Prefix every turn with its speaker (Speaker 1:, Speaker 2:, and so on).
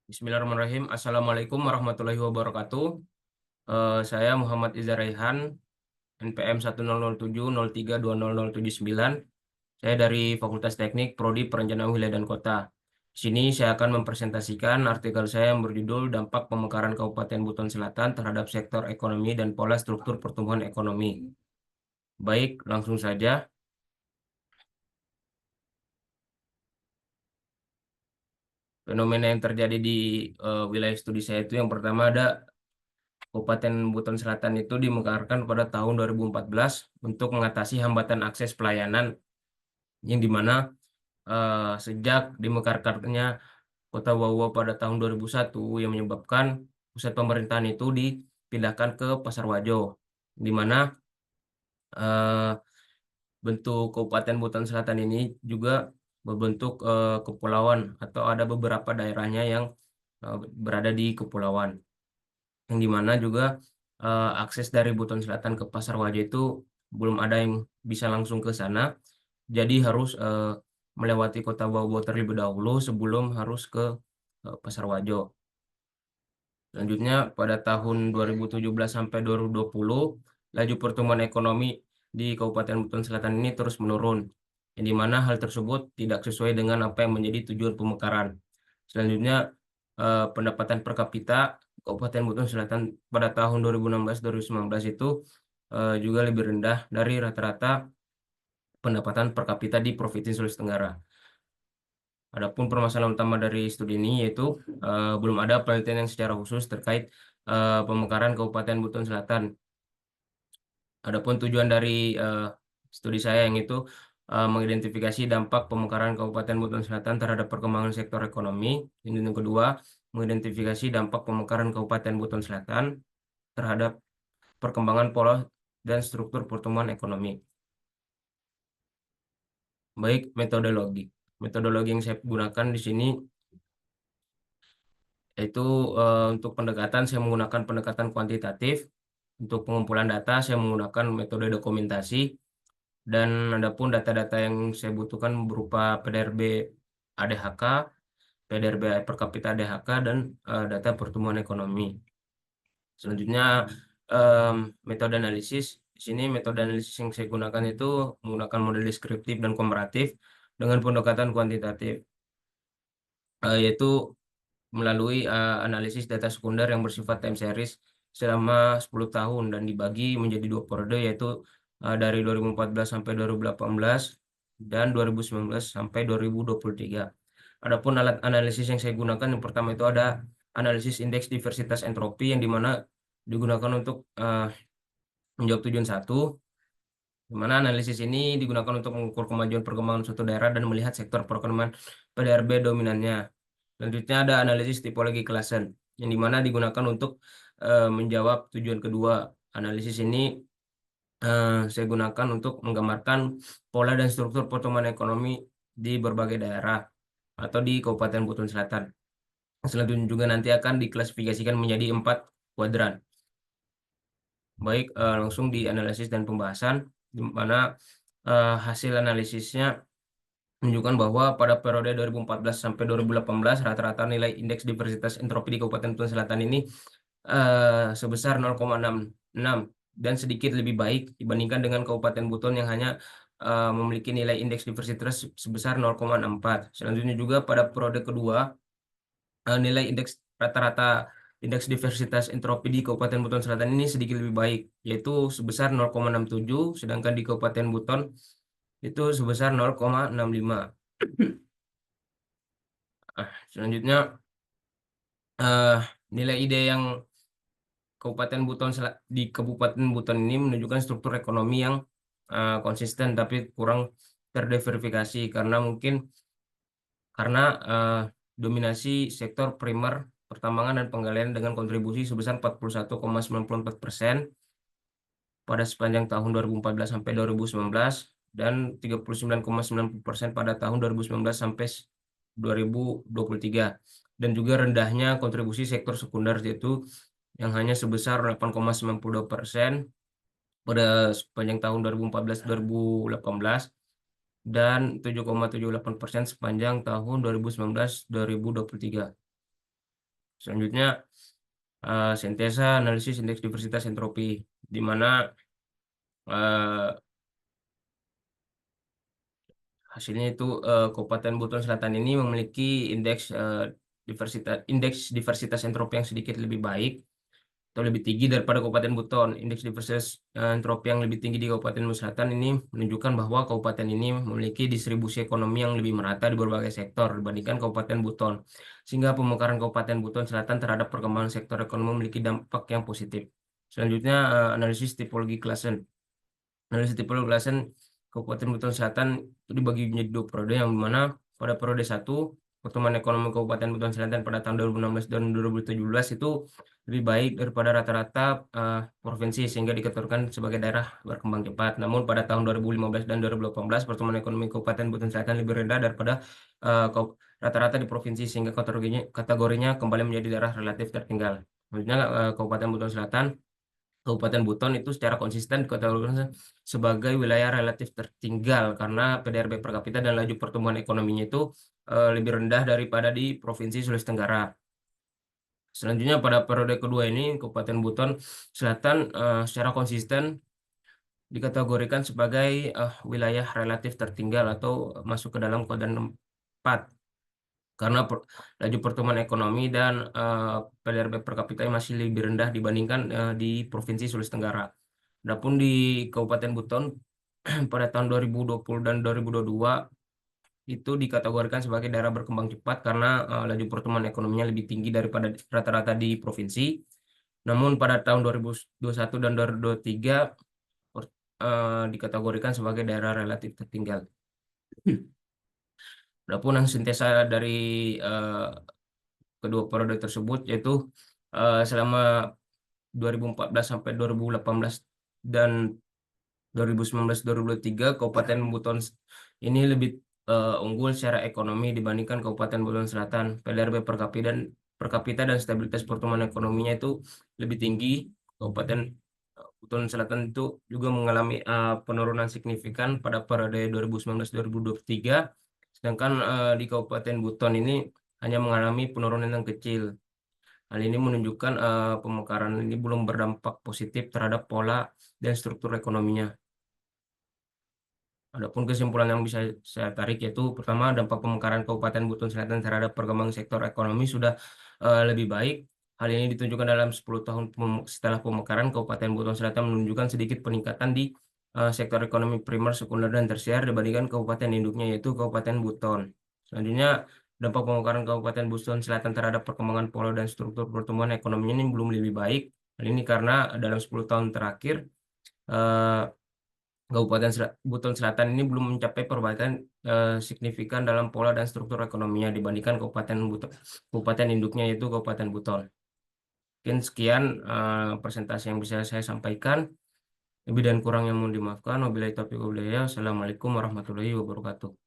Speaker 1: Bismillahirrahmanirrahim. Assalamualaikum warahmatullahi wabarakatuh. Saya Muhammad Izar Raihan, NPM 10070302079. Saya dari Fakultas Teknik, Prodi Perencanaan Wilayah dan Kota. Di sini saya akan mempresentasikan artikel saya yang berjudul Dampak Pemekaran Kabupaten Buton Selatan terhadap Sektor Ekonomi dan Pola Struktur Pertumbuhan Ekonomi. Baik, langsung saja. Fenomena yang terjadi di wilayah studi saya itu yang pertama ada Kabupaten Buton Selatan itu dimekarkan pada tahun 2014 untuk mengatasi hambatan akses pelayanan yang dimana sejak dimekarkannya Kota Wawa pada tahun 2001 yang menyebabkan pusat pemerintahan itu dipindahkan ke Pasar Wajo, di mana eh, bentuk Kabupaten Buton Selatan ini juga berbentuk kepulauan atau ada beberapa daerahnya yang berada di kepulauan. Yang dimana juga akses dari Buton Selatan ke Pasar Wajo itu belum ada yang bisa langsung ke sana, jadi harus melewati Kota Bau terlebih dahulu sebelum harus ke Pasar Wajo. Selanjutnya pada tahun 2017 sampai 2020 laju pertumbuhan ekonomi di Kabupaten Buton Selatan ini terus menurun, yang dimana hal tersebut tidak sesuai dengan apa yang menjadi tujuan pemekaran. Selanjutnya pendapatan per kapita Kabupaten Buton Selatan pada tahun 2016-2019 itu juga lebih rendah dari rata-rata pendapatan per kapita di Provinsi Sulawesi Tenggara. Adapun permasalahan utama dari studi ini yaitu belum ada penelitian yang secara khusus terkait pemekaran Kabupaten Buton Selatan. Adapun tujuan dari eh, studi saya yang itu mengidentifikasi dampak pemekaran Kabupaten Buton Selatan terhadap perkembangan sektor ekonomi. Yang kedua, mengidentifikasi dampak pemekaran Kabupaten Buton Selatan terhadap perkembangan pola dan struktur pertumbuhan ekonomi. Baik, metodologi. Metodologi yang saya gunakan di sini yaitu untuk pendekatan saya menggunakan pendekatan kuantitatif. Untuk pengumpulan data saya menggunakan metode dokumentasi, dan adapun data-data yang saya butuhkan berupa PDRB ADHK, PDRB per kapita ADHK, dan data pertumbuhan ekonomi. Selanjutnya em, metode analisis. Di sini metode analisis yang saya gunakan itu menggunakan model deskriptif dan komparatif dengan pendekatan kuantitatif, yaitu melalui analisis data sekunder yang bersifat time series selama 10 tahun dan dibagi menjadi dua periode, yaitu dari 2014 sampai 2018 dan 2019 sampai 2023. Adapun alat analisis yang saya gunakan yang pertama itu ada analisis indeks diversitas entropi yang dimana digunakan untuk menjawab tujuan satu, di mana analisis ini digunakan untuk mengukur kemajuan perkembangan suatu daerah dan melihat sektor perekonomian PDRB dominannya. Selanjutnya ada analisis tipologi klasen, yang dimana digunakan untuk menjawab tujuan kedua. Analisis ini saya gunakan untuk menggambarkan pola dan struktur pertumbuhan ekonomi di berbagai daerah atau di Kabupaten Buton Selatan. Selanjutnya juga nanti akan diklasifikasikan menjadi 4 kuadran. Baik, langsung di analisis dan pembahasan, di mana hasil analisisnya menunjukkan bahwa pada periode 2014 sampai 2018 rata-rata nilai indeks diversitas entropi di Kabupaten Buton Selatan ini sebesar 0,66 dan sedikit lebih baik dibandingkan dengan Kabupaten Buton yang hanya memiliki nilai indeks diversitas sebesar 0,64. Selanjutnya juga pada periode kedua nilai indeks rata-rata indeks diversitas entropi di Kabupaten Buton Selatan ini sedikit lebih baik, yaitu sebesar 0,67, sedangkan di Kabupaten Buton itu sebesar 0,65. Selanjutnya eh, nilai ide yang di Kabupaten Buton ini menunjukkan struktur ekonomi yang konsisten tapi kurang terdiversifikasi karena dominasi sektor primer pertambangan dan penggalian dengan kontribusi sebesar 41,94% pada sepanjang tahun 2014 sampai 2019 dan 39,90% pada tahun 2019 sampai 2023, dan juga rendahnya kontribusi sektor sekunder yaitu yang hanya sebesar 8,92% pada sepanjang tahun 2014-2018 dan 7,78% sepanjang tahun 2019-2023. Selanjutnya sintesa analisis indeks diversitas entropi, di mana eh, hasilnya itu Kabupaten Buton Selatan ini memiliki indeks diversitas entropi yang sedikit lebih baik atau lebih tinggi daripada Kabupaten Buton. Indeks diversitas entropi yang lebih tinggi di Kabupaten Buton Selatan ini menunjukkan bahwa kabupaten ini memiliki distribusi ekonomi yang lebih merata di berbagai sektor dibandingkan Kabupaten Buton, sehingga pemekaran Kabupaten Buton Selatan terhadap perkembangan sektor ekonomi memiliki dampak yang positif. Selanjutnya analisis tipologi klasen. Analisis tipologi klasen Kabupaten Buton Selatan itu dibagi menjadi dua periode, yang mana pada periode 1 pertumbuhan ekonomi Kabupaten Buton Selatan pada tahun 2016 dan 2017 itu lebih baik daripada rata-rata provinsi, sehingga dikategorikan sebagai daerah berkembang cepat. Namun pada tahun 2015 dan 2018 pertumbuhan ekonomi Kabupaten Buton Selatan lebih rendah daripada rata-rata di provinsi, sehingga kategorinya kembali menjadi daerah relatif tertinggal. Maksudnya Kabupaten Buton Selatan Kabupaten Buton itu secara konsisten dikategorikan sebagai wilayah relatif tertinggal karena PDRB per kapita dan laju pertumbuhan ekonominya itu lebih rendah daripada di Provinsi Sulawesi Tenggara. Selanjutnya pada periode kedua ini Kabupaten Buton Selatan secara konsisten dikategorikan sebagai wilayah relatif tertinggal atau masuk ke dalam kuadran 4 karena laju pertumbuhan ekonomi dan PDRB per kapita masih lebih rendah dibandingkan di Provinsi Sulawesi Tenggara. Adapun di Kabupaten Buton pada tahun 2020 dan 2022 itu dikategorikan sebagai daerah berkembang cepat karena laju pertumbuhan ekonominya lebih tinggi daripada rata-rata di provinsi. Namun pada tahun 2021 dan 2023 dikategorikan sebagai daerah relatif tertinggal. Adapun yang sintesa dari eh, kedua periode tersebut yaitu selama 2014 sampai 2018 dan 2019-2023 Kabupaten Buton ini lebih unggul secara ekonomi dibandingkan Kabupaten Buton Selatan. PDRB per kapita dan stabilitas pertumbuhan ekonominya itu lebih tinggi. Kabupaten Buton Selatan itu juga mengalami penurunan signifikan pada periode 2019-2023, sedangkan di Kabupaten Buton ini hanya mengalami penurunan yang kecil. Hal ini menunjukkan pemekaran ini belum berdampak positif terhadap pola dan struktur ekonominya. Adapun kesimpulan yang bisa saya tarik yaitu pertama, dampak pemekaran Kabupaten Buton Selatan terhadap perkembangan sektor ekonomi sudah lebih baik. Hal ini ditunjukkan dalam 10 tahun setelah pemekaran Kabupaten Buton Selatan menunjukkan sedikit peningkatan di sektor ekonomi primer, sekunder, dan tersier dibandingkan kabupaten induknya yaitu Kabupaten Buton. Selanjutnya, dampak pemekaran Kabupaten Buton Selatan terhadap perkembangan pola dan struktur pertumbuhan ekonominya ini belum lebih baik. Hal ini karena dalam 10 tahun terakhir eh, Buton Selatan ini belum mencapai perbaikan signifikan dalam pola dan struktur ekonominya dibandingkan kabupaten induknya yaitu Kabupaten Buton. Mungkin sekian presentasi yang bisa saya sampaikan. Lebih dan kurangnya mohon dimaafkan. Wabillahi taufiq wal hidayah. Assalamualaikum warahmatullahi wabarakatuh.